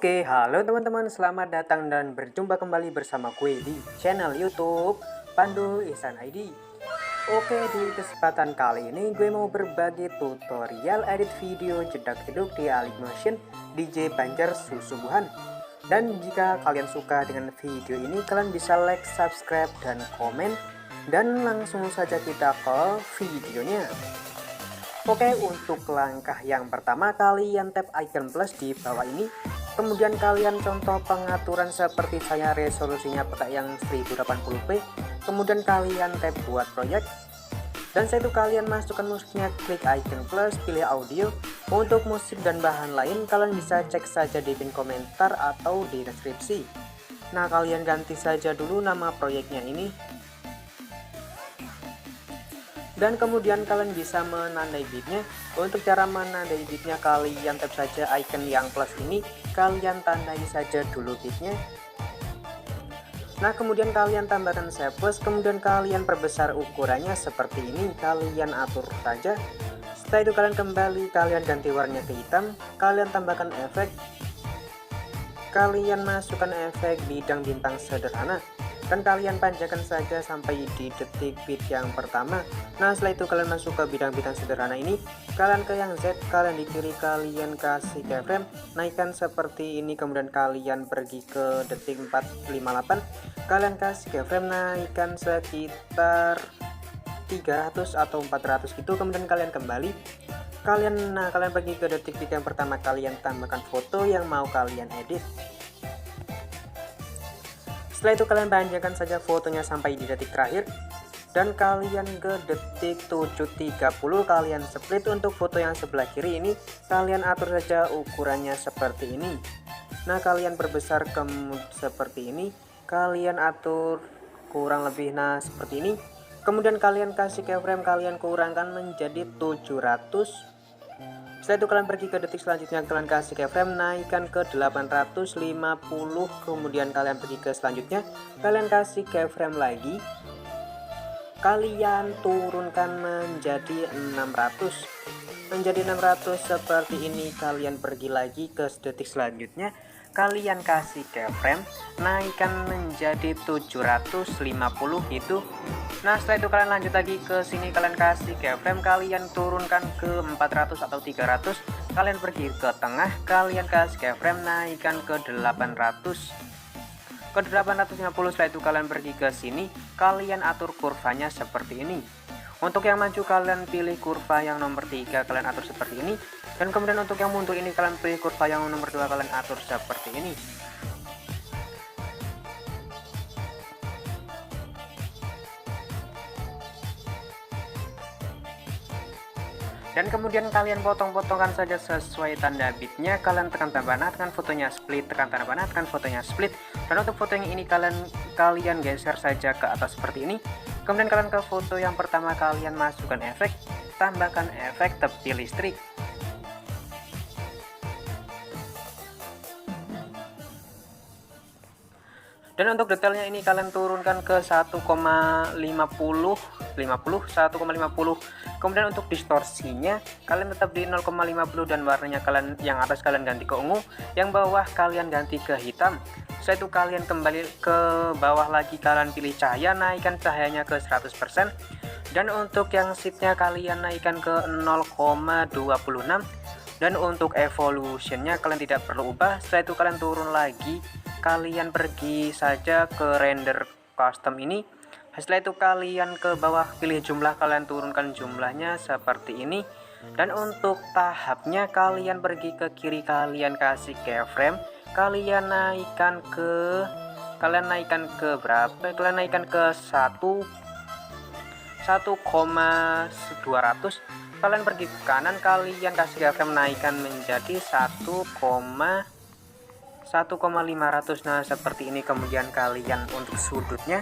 Oke, halo teman-teman, selamat datang dan berjumpa kembali bersama gue di channel YouTube Pandu Ihsan ID. Oke, di kesempatan kali ini gue mau berbagi tutorial edit video jedak-jeduk di Motion DJ Banjar Susubuhan. Dan jika kalian suka dengan video ini, kalian bisa like, subscribe, dan komen. Dan langsung saja kita ke videonya. Oke, untuk langkah yang pertama, kalian tap icon plus di bawah ini. Kemudian kalian contoh pengaturan seperti saya, resolusinya pakai yang 1080p. Kemudian kalian tap buat proyek. Dan setelah itu kalian masukkan musiknya, klik icon plus, pilih audio. Untuk musik dan bahan lain kalian bisa cek saja di pin komentar atau di deskripsi. Nah, kalian ganti saja dulu nama proyeknya ini. Dan kemudian kalian bisa menandai bitnya. Untuk cara menandai bitnya, kalian tap saja icon yang plus ini, kalian tandai saja dulu bitnya. Nah, kemudian kalian tambahkan shape plus, kemudian kalian perbesar ukurannya seperti ini, kalian atur saja. Setelah itu kalian kembali, kalian ganti warnanya ke hitam, kalian tambahkan efek, kalian masukkan efek bidang bintang sederhana. Dan kalian panjangkan saja sampai di detik bit yang pertama. Nah, setelah itu kalian masuk ke bidang-bidang sederhana ini, kalian ke yang Z, kalian di kiri kalian kasih keyframe, naikkan seperti ini, kemudian kalian pergi ke detik 458, kalian kasih keyframe, naikkan sekitar 300 atau 400 gitu, kemudian kalian kembali, kalian pergi ke detik bit yang pertama, kalian tambahkan foto yang mau kalian edit. Setelah itu kalian panjangkan saja fotonya sampai di detik terakhir, dan kalian ke detik 730 kalian split. Untuk foto yang sebelah kiri ini kalian atur saja ukurannya seperti ini. Nah, kalian perbesar ke seperti ini, kalian atur kurang lebih seperti ini. Kemudian kalian kasih keyframe, kalian kurangkan menjadi 700. Setelah itu kalian pergi ke detik selanjutnya, kalian kasih keyframe, naikkan ke 850, kemudian kalian pergi ke selanjutnya, kalian kasih keyframe lagi, kalian turunkan menjadi 600 seperti ini. Kalian pergi lagi ke detik selanjutnya, kalian kasih keyframe, naikkan menjadi 750 itu. Nah, setelah itu kalian lanjut lagi ke sini, kalian kasih keyframe, kalian turunkan ke 400 atau 300, kalian pergi ke tengah, kalian kasih keyframe, naikkan ke 800 ke 850. Setelah itu kalian pergi ke sini, kalian atur kurvanya seperti ini. Untuk yang maju kalian pilih kurva yang nomor 3, kalian atur seperti ini. Dan kemudian untuk yang mundur ini kalian pilih kurva yang nomor 2, kalian atur seperti ini. Dan kemudian kalian potong-potongkan saja sesuai tanda bitnya, kalian tekan tambah nah, tekan fotonya split, tekan tanda panah, tekan fotonya split. Dan untuk foto yang ini kalian geser saja ke atas seperti ini. Kemudian kalian ke foto yang pertama, kalian masukkan efek, tambahkan efek tepi listrik. Dan untuk detailnya ini kalian turunkan ke 1,50. Kemudian untuk distorsinya kalian tetap di 0,50 dan warnanya kalian yang atas kalian ganti ke ungu, yang bawah kalian ganti ke hitam. Setelah itu kalian kembali ke bawah lagi, kalian pilih cahaya, naikkan cahayanya ke 100%. Dan untuk yang sheetnya kalian naikkan ke 0,26. Dan untuk evolutionnya kalian tidak perlu ubah. Setelah itu kalian turun lagi, kalian pergi saja ke render custom ini. Setelah itu kalian ke bawah, pilih jumlah, kalian turunkan jumlahnya seperti ini. Dan untuk tahapnya kalian pergi ke kiri, kalian kasih keyframe, kalian naikkan ke berapa? Kalian naikkan ke 1,200. Kalian pergi ke kanan, kalian kasih keyframe, naikkan menjadi 1,500. Nah, seperti ini. Kemudian kalian untuk sudutnya,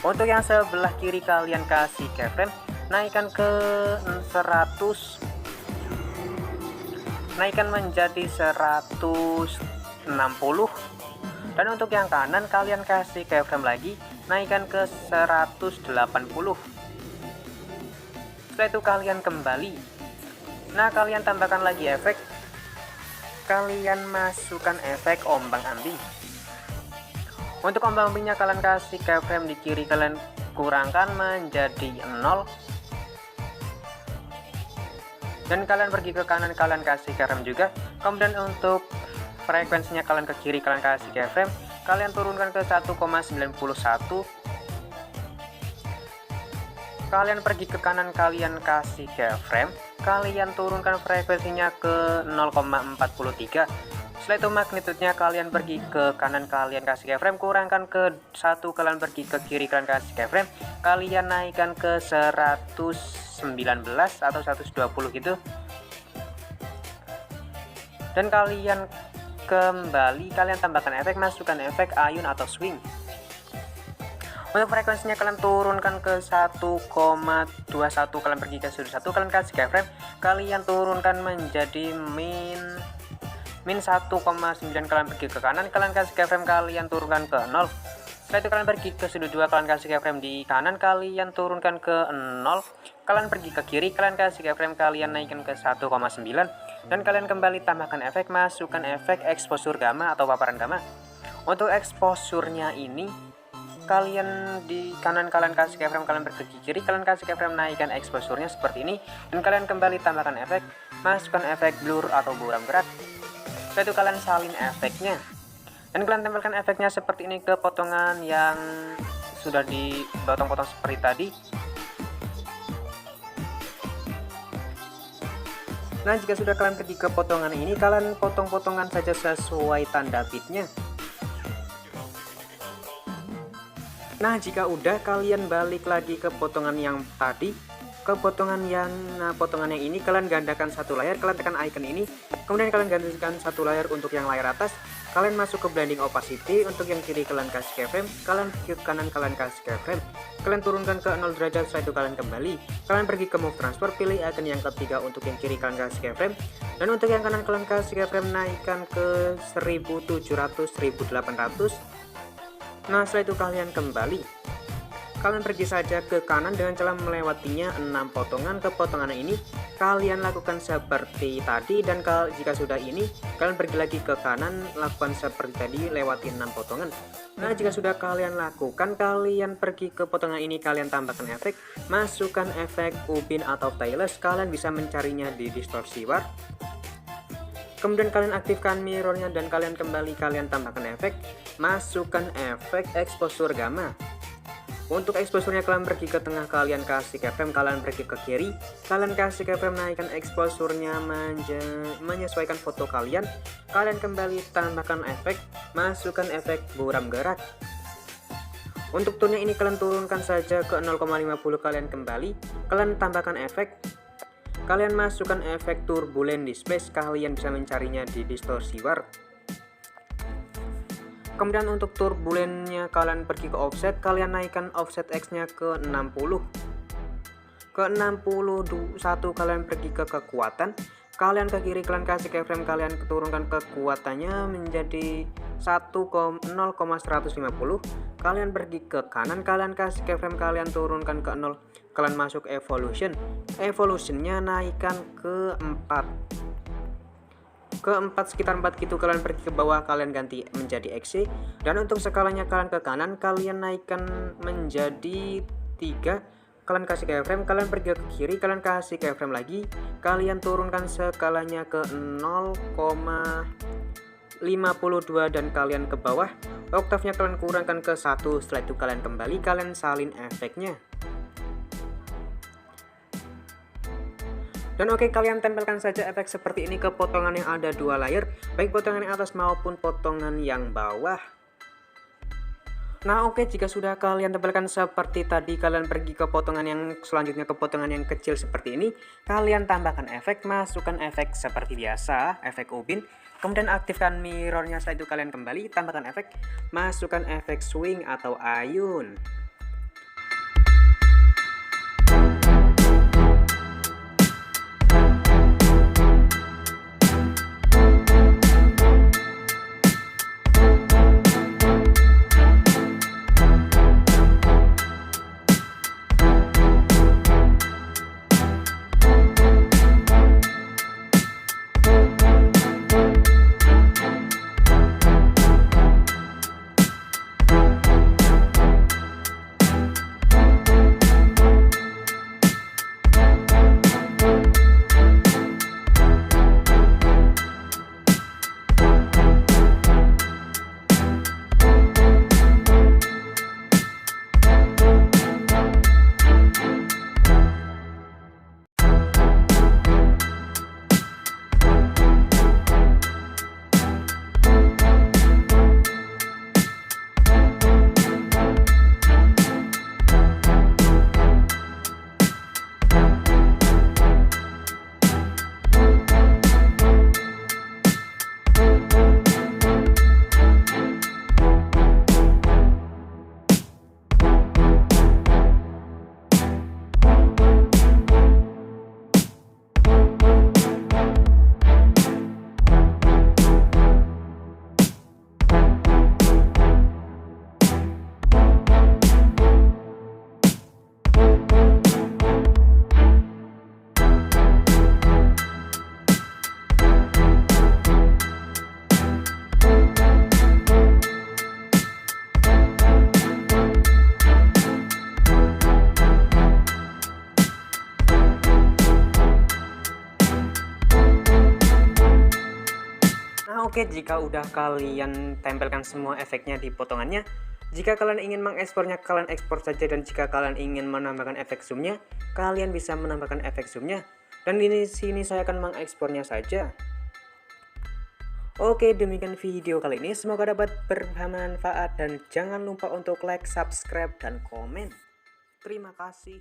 untuk yang sebelah kiri kalian kasih keyframe, naikkan ke 100, naikkan menjadi 160. Dan untuk yang kanan kalian kasih keyframe lagi, naikkan ke 180. Setelah itu kalian kembali. Nah, kalian tambahkan lagi efek, kalian masukkan efek ombang-ambing. Untuk ombang-ambingnya kalian kasih keyframe di kiri, kalian kurangkan menjadi 0. Dan kalian pergi ke kanan, kalian kasih keyframe juga. Kemudian untuk frekuensinya kalian ke kiri, kalian kasih keyframe, kalian turunkan ke 1,91. Kalian pergi ke kanan, kalian kasih keyframe, kalian turunkan frekuensinya ke 0,43. Setelah itu magnitudenya kalian pergi ke kanan, kalian kasih keyframe, kurangkan ke 1, kalian pergi ke kiri, kalian kasih keyframe, kalian naikkan ke 119 atau 120 gitu. Dan kalian kembali, kalian tambahkan efek, masukkan efek ayun atau swing. Untuk frekuensinya kalian turunkan ke 1,21, kalian pergi ke sudut 1, kalian kasih keyframe, kalian turunkan menjadi min 1,9, kalian pergi ke kanan, kalian kasih keyframe, kalian turunkan ke 0. Setelah itu kalian pergi ke sudut 2, kalian kasih keyframe di kanan, kalian turunkan ke 0. Kalian pergi ke kiri, kalian kasih keyframe, kalian naikkan ke 1,9. Dan kalian kembali tambahkan efek, masukkan efek exposure gamma atau paparan gamma. Untuk exposure-nya ini kalian di kanan, kalian kasih keyframe, kalian pergi ke kiri, kalian kasih keyframe, naikkan exposure-nya seperti ini. Dan kalian kembali tambahkan efek, masukkan efek blur atau buram gerak. Setelah itu kalian salin efeknya. Dan kalian tempelkan efeknya seperti ini ke potongan yang sudah dipotong-potong seperti tadi. Nah, jika sudah kalian pergi ke potongan ini, kalian potong-potongan saja sesuai tanda bitnya. Nah, jika udah, kalian balik lagi ke potongan yang tadi, ke potongan yang ini kalian gandakan satu layar, kalian tekan icon ini, kemudian kalian gandakan satu layar untuk yang layar atas, kalian masuk ke blending opacity, untuk yang kiri kalian kasih keyframe, kalian ke kanan kalian kasih keyframe, kalian turunkan ke 0 derajat, setelah itu kalian kembali, kalian pergi ke move transfer, pilih icon yang ketiga, untuk yang kiri kalian kasih keyframe, dan untuk yang kanan kalian kasih keyframe, naikkan ke 1700 1800. Nah, setelah itu kalian kembali, kalian pergi saja ke kanan dengan cara melewatinya 6 potongan. Ke potongan ini kalian lakukan seperti tadi, dan jika sudah ini kalian pergi lagi ke kanan, lakukan seperti tadi, lewati 6 potongan. Nah, jika sudah kalian lakukan, kalian pergi ke potongan ini, kalian tambahkan efek, masukkan efek ubin atau tailless, kalian bisa mencarinya di distorsi war. Kemudian kalian aktifkan mirrornya, dan kalian kembali, kalian tambahkan efek, masukkan efek exposure gamma. Untuk exposure-nya kalian pergi ke tengah, kalian kasih keyframe, kalian pergi ke kiri, kalian kasih keyframe, naikkan exposure-nya menyesuaikan foto kalian. Kalian kembali tambahkan efek, masukkan efek buram gerak. Untuk tone-nya ini kalian turunkan saja ke 0,50, kalian kembali, kalian tambahkan efek, kalian masukkan efek turbulent displace, kalian bisa mencarinya di distorsi war. Kemudian untuk turbulentnya kalian pergi ke offset, kalian naikkan offset X nya ke 60. Ke 61 kalian pergi ke kekuatan, kalian ke kiri kalian kasih keyframe, kalian turunkan kekuatannya menjadi 0,150. Kalian pergi ke kanan, kalian kasih keyframe, kalian turunkan ke 0, kalian masuk evolution, evolutionnya naikkan ke 4, sekitar 4 gitu. Kalian pergi ke bawah, kalian ganti menjadi XC, dan untuk skalanya kalian ke kanan, kalian naikkan menjadi 3, kalian kasih keyframe, kalian pergi ke kiri, kalian kasih keyframe lagi, kalian turunkan skalanya ke 0,52, dan kalian ke bawah, oktavnya kalian kurangkan ke 1. Setelah itu kalian kembali, kalian salin efeknya. Dan oke, kalian tempelkan saja efek seperti ini ke potongan yang ada 2 layer, baik potongan yang atas maupun potongan yang bawah. Nah oke, jika sudah kalian tempelkan seperti tadi, kalian pergi ke potongan yang selanjutnya, ke potongan yang kecil seperti ini, kalian tambahkan efek, masukkan efek seperti biasa, efek ubin, kemudian aktifkan mirrornya. Setelah itu kalian kembali, tambahkan efek, masukkan efek swing atau ayun. Nah oke, jika udah kalian tempelkan semua efeknya di potongannya, jika kalian ingin mengekspornya, kalian ekspor saja. Dan jika kalian ingin menambahkan efek zoomnya, kalian bisa menambahkan efek zoomnya. Dan di sini saya akan mengekspornya saja. Oke, demikian video kali ini. Semoga dapat bermanfaat dan jangan lupa untuk like, subscribe, dan komen. Terima kasih.